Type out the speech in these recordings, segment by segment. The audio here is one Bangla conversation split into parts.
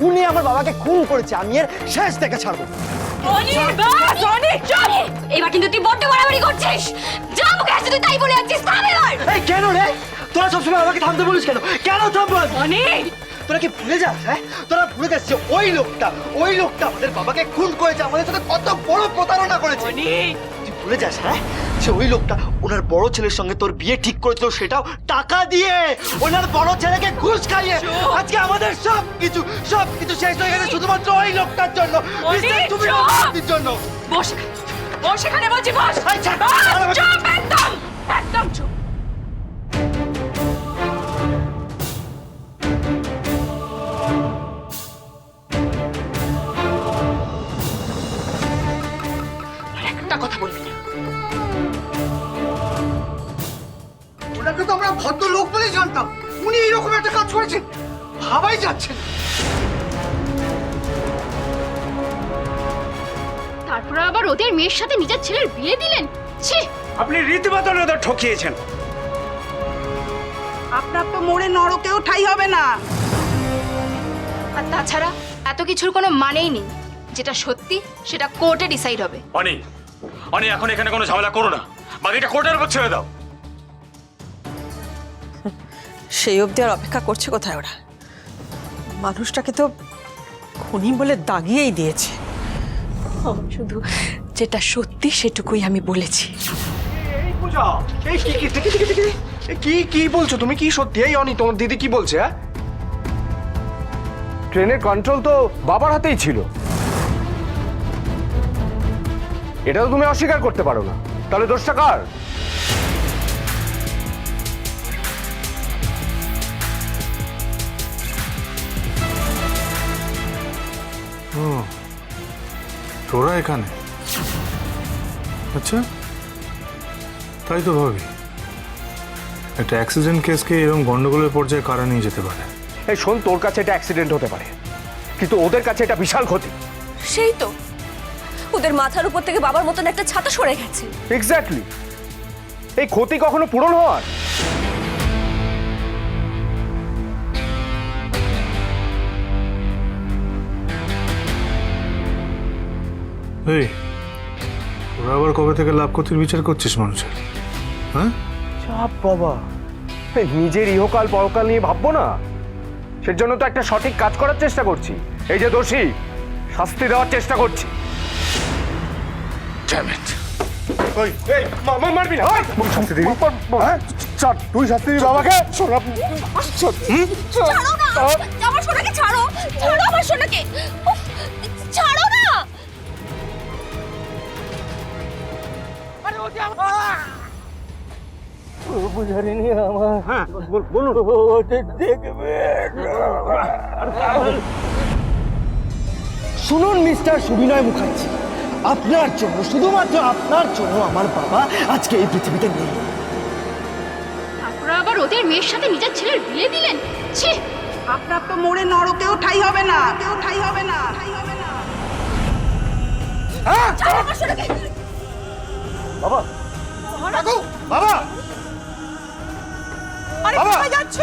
উনি আমার বাবাকে খুন করেছে, আমি এর শেষ দেখে ছাড়বো। এবার কিন্তু তুই বড্ড বাড়াবাড়ি করছিস। যা মুখে আসছে তুই তাই বলে যাচ্ছিস। থাম এবার। এই কেন রে, তোরা সবসময় আমাকে থামতে বলিস কেন? কেন থামবো? অনেক তোরা কি ভুলে যাস? হ্যাঁ, তোরা ভুলে যাস যে ওই লোকটা আমাদের বাবাকে খুন করেছে, আমাদের সাথে কত বড় প্রতারণা করেছে। তুই ভুলে যাস? হ্যাঁ, সে ওই লোকটা ওনার বড় ছেলের সঙ্গে তোর বিয়ে ঠিক করেছিল, সেটাও টাকা দিয়ে, ওনার বড় ছেলেকে ঘুষ খাইয়ে। আজকে আমাদের সবকিছু শেষ হয়ে গেছে শুধুমাত্র ওই লোকটার জন্য, তুমি জন্য। বস বস এখানে বলছি, বস। আচ্ছা, চুপ, একদম একদম চুপ। একটা কথা বলবি না। ওনাকে তো আমরা ভদ্র লোক বলে জানতাম, উনি এইরকম একটা কাজ করেছেন, ভাবাই যাচ্ছে না। তারপর আবার ওদের মেয়ের সাথে নিজের ছেলের বিয়ে দিলেন। ছি, আপনি রীতিমতো ওদের ঠকিয়েছেন। আপনার তো মোড়ে নরকেও ঠাই হবে না। আর তাছাড়া এত কিছুর কোনো মানেই নেই। যেটা সত্যি সেটা কোর্টে ডিসাইড হবে। অনি অনি এখন এখানে কোনো ঝামেলা করো না, বাকিটা কোর্টের উপর ছেড়ে দাও। সেই অবধি আর অপেক্ষা করছে কোথায় ওরা? মানুষটাকে তো খুনি বলে দাগিয়েই দিয়েছে। শুধু যেটা সত্যি সেটুকুই আমি বলেছি। এই পূজা, এই কি বলছো তুমি? কি সত্যি? এই অনি, তোমার দিদি কি বলছে? হ্যাঁ, ট্রেনের কন্ট্রোল তো বাবার হাতেই ছিল, এটা তো তুমি অস্বীকার করতে পারো না। তাহলে দোষটা কার? তোরা এখানে? আচ্ছা, তাই তো ভাবি একটা অ্যাক্সিডেন্ট কেসকে এরকম গন্ডগোলের পর্যায়ে কারা নিয়ে যেতে পারে। এই শোন, তোর কাছে এটা অ্যাক্সিডেন্ট হতে পারে, কিন্তু ওদের কাছে এটা বিশাল ক্ষতি। সেই তো, ওদের মাথার উপর থেকে বাবার মতন একটা ছাতা সরে গেছে। এক্স্যাক্টলি, এই ক্ষতি কখনো পূরণ হওয়ার? এই ওরা আবার কবে থেকে লাভ ক্ষতির বিচার করছিস মানুষের? হ্যাঁ, চাপ বাবা, এই নিজের ইহকাল পরকাল নিয়ে ভাববো না, সেজন্য তো একটা সঠিক কাজ করার চেষ্টা করছি। এই যে দোষী, শাস্তি দেওয়ার চেষ্টা করছি। মারবি না, শাস্তি দিবি? তুই শাস্তি দিবি বাবাকে? ছাড়ো না আমার সোনাকে, ছাড়ো ছাড়ো আমার সোনাকে, ছাড়ো না। শুনুন মিস্টার সুবিনয় মুখার্জি, আপনার জন্য, শুধুমাত্র আপনার জন্য আমার বাবা আজকে এই পৃথিবীতে নেই। তারপর আবার ওদের মেয়ের সাথে নিজের ছেলের বিয়ে দিলেন। ছি, আপনার তো মোড়ে নরকেও ঠাই হবে না, কেউ ঠাই হবে না, ঠাই হবে না। ছাড়ো আমার সোনাকে। বাবা, বাবা, আরে কোথায় যাচ্ছ?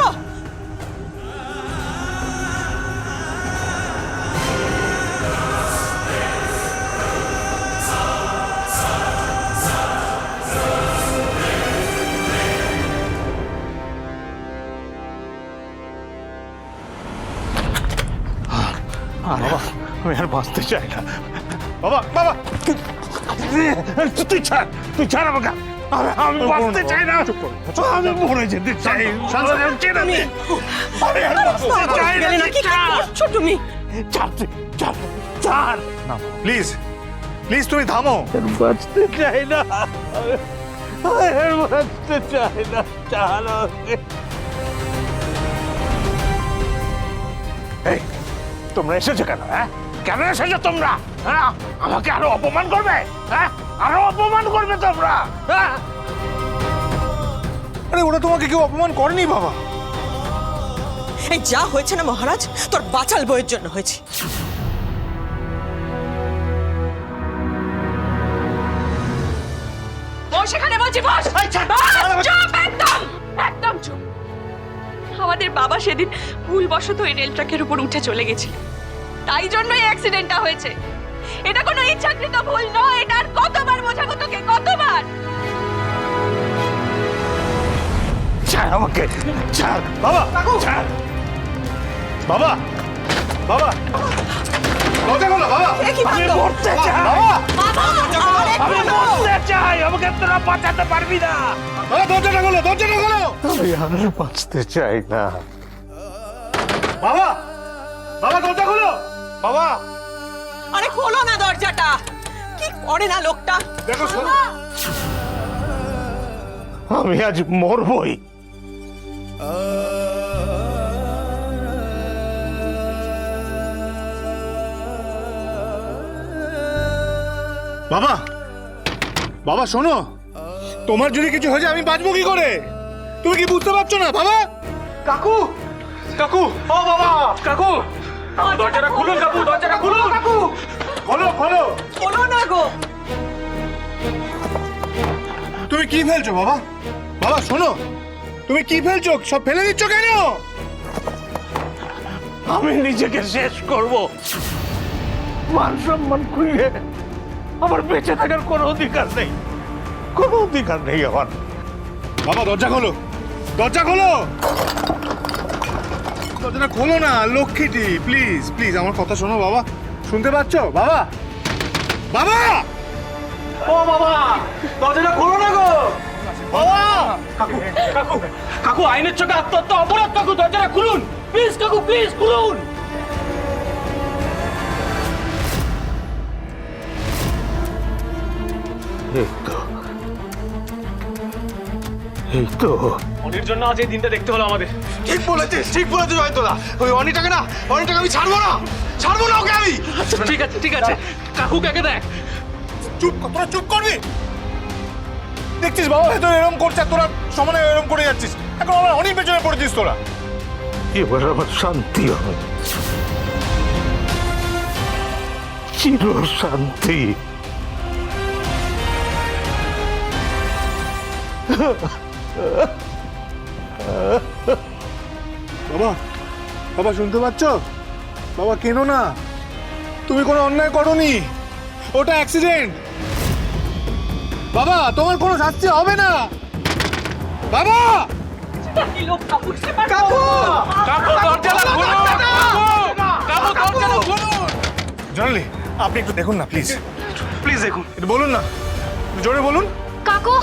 বাবা আমি আর বাঁচতে চাই না। বাবা বাবা তুই ছাড় আমাকে, আমি বাঁচতে চাই না, আমি মরে যেতে চাই। আমি আর বাঁচতে চাই না। কি করছো তুমি? ছাড় না, প্লিজ প্লিজ তুমি থামো। বাঁচতে চাই না, বাঁচতে চাই না, ছাড়ো। এই তোমরা এসেছো কেন? হ্যাঁ, কেন এসেছো তোমরা? হ্যাঁ, আমাকে আরো অপমান করবে? হ্যাঁ, আরো অপমান করবে তোমরা? হ্যাঁ, আরে ওরা তোমাকে কেউ অপমান করেনি বাবা। এই যা হয়েছে না মহারাজ, তোর বাচাল বইয়ের জন্য হয়েছে। বস এখানে বলছি, বস। চুপ, একদম একদম চুপ। আমাদের বাবা সেদিন ভুলবশত ওই রেল ট্র্যাকের উপর উঠে চলে গেছিল। তাই জন্যই অ্যাক্সিডেন্টটা হয়েছে। এটা কোনো ইচ্ছাকৃত ভুল নয়। এটা আর কতবার বোঝাবো তোকে, কতবার? ছাড় আমাকে, ছাড় বাবা, ছাড় বাবা, বাবা দরজা খোলো বাবা, আমি মরতে চাই বাবা, আমি মরতে চাই, আমাকে তোরা বাঁচাতে পারবি না বাবা, দরজাটা খোলো, দরজাটা খোলো। আমি আর বাঁচতে চাই না বাবা, বাবা দরজা খোলো বাবা। আরে খোলো না দরজাটা, কি করে না লোকটা। দেখো আমি আজ মরবই। বাবা, বাবা শোনো, তোমার যদি কিছু হয়ে যায় আমি বাঁচবো কি করে? তুমি কি বুঝতে পারছো না বাবা? কাকু, কাকু, ও বাবা, কাকু, দরজাটা খুলুন কাকু, দরজাটা খুলুন কাকু, খোলো খোলো। খোলো না গো। তুমি কি ফেলছো বাবা? বাবা শোনো, তুমি কি ফেলছো? সব ফেলে দিচ্ছ কেন? আমি নিজেকে শেষ করব। মান সম্মান খুইয়ে আমার বেঁচে থাকার কোনো অধিকার নেই, কোনো অধিকার নেই আমার। বাবা দরজা খোলো, দরজা খোলো, দরজাটা খোলো না লক্ষ্মীটি, প্লিজ প্লিজ আমার কথা শোনো বাবা, শুনতে পাচ্ছ বাবা? বাবা, ও বাবা, দরজাটা খোলো না গো বাবা। কাকু, কাকু আইনের চোখে আত্মহত্যা অপরাধ কাকু, দরজাটা খুলুন প্লিজ কাকু, প্লিজ খুলুন। এই তো অনির জন্য আজ এই দিনটা দেখতে হলো আমাদের। ঠিক বলেছিস, ঠিক বলেছিস জয়ন্তদা। ওই অনিটাকে না, অনিটাকে আমি ছাড়বো না, ছাড়বো না ওকে আমি। ঠিক আছে, ঠিক আছে, কাকু কাকে দেখ। চুপ কর, তোরা চুপ করবি? দেখছিস বাবা ভেতরে এরকম করছে, তোরা সমানে এরকম করে যাচ্ছিস, এখন আমার অনেক পেছনে পড়েছিস তোরা। এবার আমার শান্তি হবে, চির শান্তি। বাবা, বাবা শুনতে পাচ্ছ? বাবা কেনো না, তুমি কোনো অন্যায় করোনি, ওটা অ্যাক্সিডেন্ট। বাবা তোমার কোনো শাস্তি হবে না বাবা। কি লোকটা বুঝতে পারছো? কাকু, কাকু দরজাটা খুলুন, কাকু দরজাটা খুলুন। জানলি আপনি একটু দেখুন না প্লিজ, প্লিজ দেখুন। একটু বলুন না, একটু জোরে বলুন। কাকু,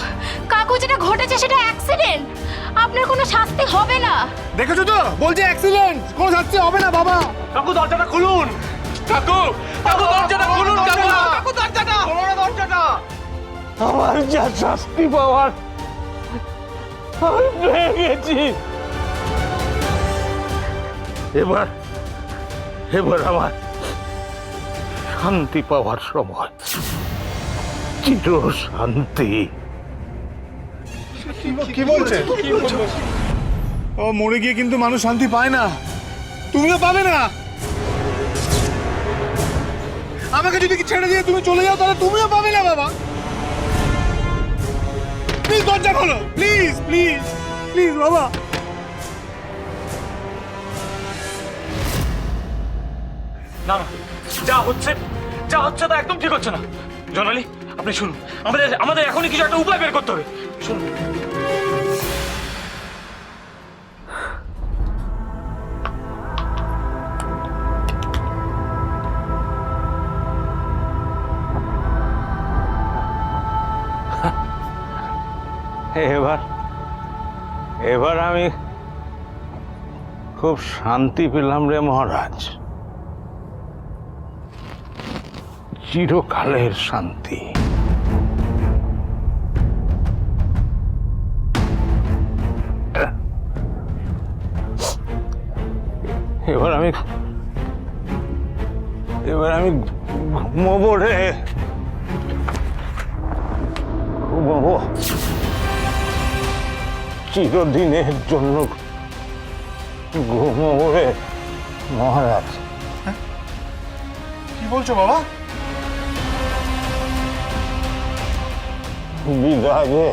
কাকু যেটা ঘটেছে সেটা অ্যাক্সিডেন্ট, আপনার কোনো শাস্তি হবে না। দেখেছো তো, বলছে অ্যাক্সিডেন্ট, কোনো শাস্তি হবে না বাবা। কাকু দরজাটা খুলুন, কাকু, কাকু দরজাটা খুলুন, কাকু, কাকু দরজাটা খোলো না, দরজাটা। আমার যা শাস্তি পাওয়ার আমি পেয়ে গেছি, এবার এবার আমার শান্তি পাওয়ার সময়, চির শান্তি। কি বলছে? ও মরে গিয়ে কিন্তু মানুষ শান্তি পায় না, তুমিও পাবে না। আমাকে যদি ছেড়ে দিয়ে তুমি চলে যাও তাহলে তুমিও পাবে না বাবা। প্লিজ দরজা খোলো, প্লিজ প্লিজ প্লিজ বাবা। না না, যা হচ্ছে তা একদম ঠিক হচ্ছে না। জনালি আপনি শুনুন, আমাদের আমাদের এখনই কিছু একটা উপায় বের করতে হবে, শুনুন। এবার আমি খুব শান্তি পেলাম রে মহারাজ, চিরকালের শান্তি। এবার আমি ঘুমোবো রে, ঘুমোবো চিরদিনের জন্য, ঘুমোবো রে মহারাজ। কি বলছো বাবা? বিদায় রে।